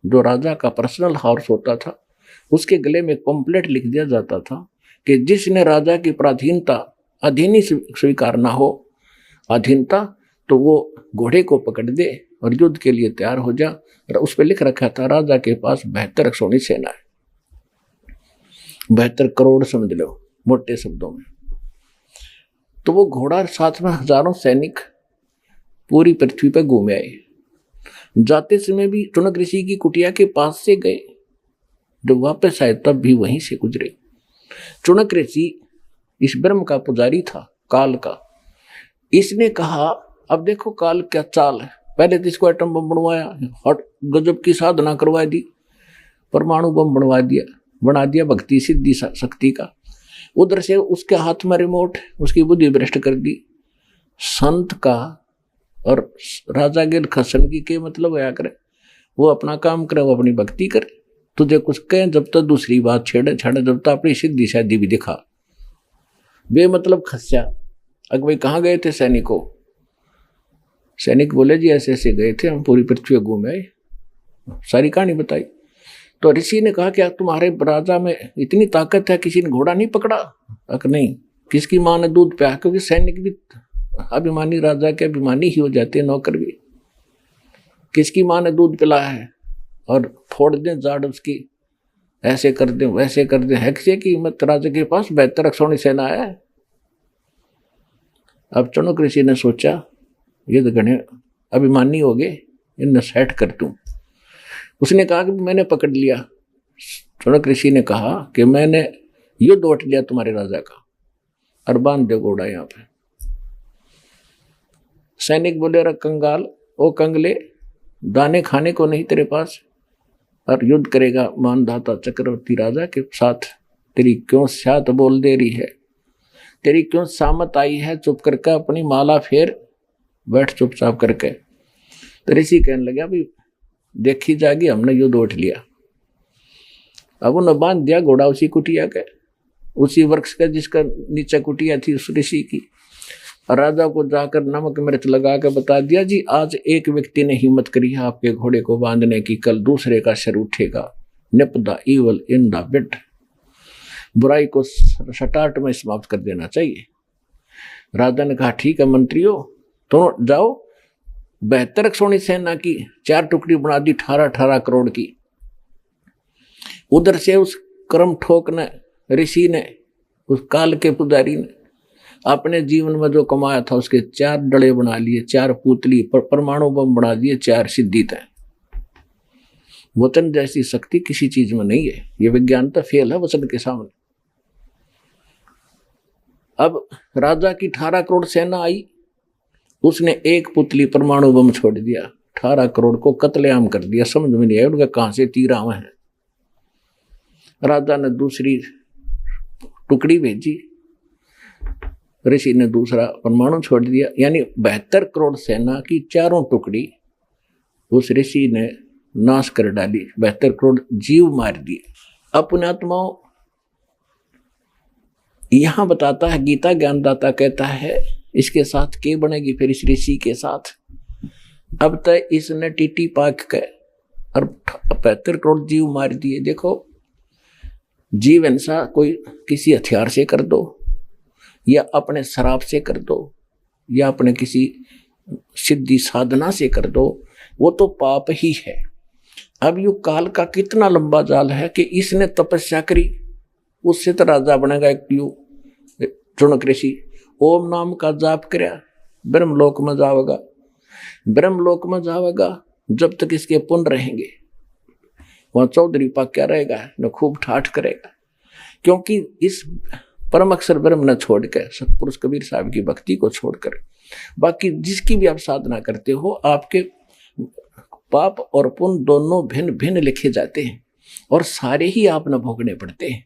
जो राजा का personal horse होता था, उसके गले में पंपलेट लिख दिया जाता था कि जिसने राजा की पराधीनता अधीन स्वीकार ना हो, अधीनता, तो वो घोड़े को पकड़ दे और युद्ध के लिए तैयार हो जा। और उस पर लिख रखा था राजा के पास 72 अक्षौणी सेना है, 72 करोड़ समझ लो मोटे शब्दों में। तो वो घोड़ा साथ में हजारों सैनिक पूरी पृथ्वी पर घूमे आए। जाते समय भी चुनक ऋषि की कुटिया के पास से गए, जब वापस आए तब भी वहीं से गुजरे। चुनक ऋषि इस ब्रह्म का पुजारी था, काल का। इसने कहा अब देखो काल क्या चाल है, पहले तो इसको एटम बम बनवाया, हट गजब की साधना करवा दी, परमाणु बम बनवा दिया, बना दिया भक्ति सिद्धि शक्ति का। उधर से उसके हाथ में रिमोट, उसकी बुद्धि भ्रष्ट कर दी। संत का और राजा गेल खसन की के मतलब होया करे, वो अपना काम करे, वो अपनी भक्ति करे। तुझे कुछ कहें जब तक दूसरी बात छेड़े, जब तक अपनी सिद्धि शादी भी दिखा। बेमतलब खस्या। अगवे कहाँ गए थे सैनिकों? सैनिक बोले जी ऐसे ऐसे गए थे, हम पूरी पृथ्वी घूमे आए, सारी कहानी बताई। तो ऋषि ने कहा क्या तुम्हारे राजा में इतनी ताकत है, किसी ने घोड़ा नहीं पकड़ा? अक नहीं। किसकी माँ ने दूध पिया? क्योंकि सैनिक भी अभिमानी, राजा के अभिमानी ही हो जाते हैं, नौकर भी। किसकी माँ ने दूध पिलाया है? और फोड़ दें जाड़ उसकी, ऐसे कर दें वैसे कर दें, है किसी की हिम्मत? राजा के पास 72 अक्षौणी सेना है। अब चुनक ऋषि ने सोचा ये तो घने अभिमानी हो गए, इन्हें सेट कर दूं। उसने कहा कि मैंने पकड़ लिया। चुनक ऋषि ने कहा कि मैंने युद्ध उठ लिया तुम्हारे राजा का, और बांध दे घोड़ा यहाँ पे। सैनिक बोले रे कंगाल, ओ कंगले, दाने खाने को नहीं तेरे पास, और युद्ध करेगा मानधाता चक्रवर्ती राजा के साथ? तेरी क्यों स्यात बोल दे रही है, तेरी क्यों सामत आई है? चुप करके अपनी माला फेर बैठ चुपचाप करके। तो ऋषि कहने लगा भाई देखी जाएगी, हमने युद्ध उठ लिया। अब उन्हें बांध दिया घोड़ा उसी कुटिया के, उसी वृक्ष का जिसका नीचे कुटिया थी उस ऋषि की। राजा को जाकर नमक मिर्च लगा के बता दिया जी आज एक व्यक्ति ने हिम्मत करी है आपके घोड़े को बांधने की, कल दूसरे का सिर उठेगा। निपदा इवल इन द बिट, बुराई को सटाट में समाप्त कर देना चाहिए। राजा ने कहा ठीक है मंत्रियों, तो जाओ 72 अक्षौणी सेना की 4 टुकड़ी बना दी, 18 करोड़ की। उधर से उस कर्म ठोक ने, ऋषि ने, उस काल के पुजारी ने अपने जीवन में जो कमाया था उसके 4 डले बना लिए, 4 पुतली, परमाणु बम बना दिए, 4 सिद्धि तय। वचन जैसी शक्ति किसी चीज में नहीं है, ये विज्ञान तो फेल है वचन के सामने। अब राजा की 18 करोड़ सेना आई, उसने एक पुतली परमाणु बम छोड़ दिया, 18 करोड़ को कत्लेआम कर दिया। समझ में नहीं आया उनका कहां से तीर आवे हैं। राजा ने दूसरी टुकड़ी भेजी, ऋषि ने दूसरा परमाणु छोड़ दिया, यानी 72 करोड़ सेना की 4 टुकड़ी उस ऋषि ने नाश कर डाली, 72 करोड़ जीव मार दिए। अपने आत्माओं यहां बताता है, गीता ज्ञानदाता कहता है इसके साथ के बनेगी फिर इस ऋषि के साथ। अब तक इसने टीटी पाक के और 72 करोड़ जीव मार दिए। देखो जीव हिंसा कोई किसी हथियार से कर दो, या अपने शराब से कर दो, या अपने किसी सिद्धि साधना से कर दो, वो तो पाप ही है। अब यू काल का कितना लंबा जाल है कि इसने तपस्या करी, उससे तो राजा बनेगा। एक यू चुनक ऋषि ओम नाम का जाप करया, ब्रह्मलोक में जावेगा। ब्रह्मलोक में जावेगा जब तक इसके पुण्य रहेंगे, वहां चौधरी पाक क्या रहेगा न खूब ठाठ करेगा। क्योंकि इस परम अक्षर ब्रह्म न छोड़ कर, सतपुरुष कबीर साहब की भक्ति को छोड़कर बाकी जिसकी भी आप साधना करते हो, आपके पाप और पुण्य दोनों भिन्न भिन्न लिखे जाते हैं, और सारे ही आप न भोगने पड़ते हैं।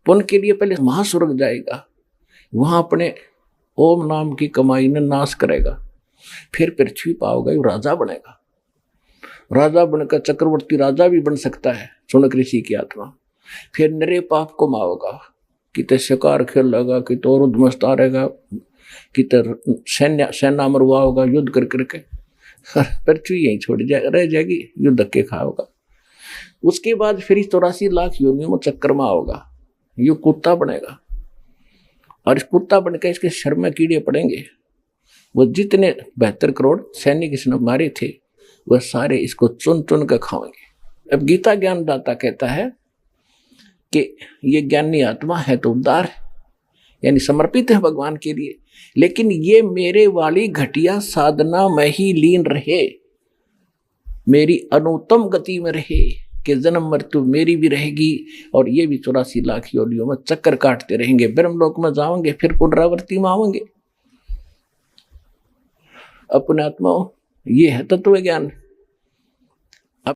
पुण्य के लिए पहले महास्वर्ग जाएगा, वहां अपने ओम नाम की कमाई ने नाश करेगा, फिर पृथ्वी पाओगा, राजा बनेगा। राजा बनकर चक्रवर्ती राजा भी बन सकता है चुनक ऋषि की आत्मा। फिर नरे पाप को माओगा, किते शिकार खेल लगा, किते और उद्मस्ता रहेगा, किते सेना मरवाओगा युद्ध कर करके, पृथ्वी यहीं छोड़ रह जाएगी, युद्ध के खाओगा। उसके बाद फिर 84 लाख योनियों में चक्रमा होगा, ये कुत्ता बनेगा। और इस कुत्ता बनकर इसके शर में कीड़े पड़ेंगे। वो जितने 72 करोड़ सैनिक इसने मारे थे वह सारे इसको चुन चुन कर खाएंगे। अब गीता ज्ञानदाता कहता है कि ये ज्ञानी आत्मा है तो उदार है, यानी समर्पित है भगवान के लिए, लेकिन ये मेरे वाली घटिया साधना में ही लीन रहे, मेरी अनुत्तम गति में रहे कि जन्म मृत्यु मेरी भी रहेगी और ये भी 84 लाख योनियों में चक्कर काटते रहेंगे, ब्रह्मलोक में जाओगे, फिर पुनरावृत्ति में आओगे। अपने आत्माओं, ये है तत्व ज्ञान।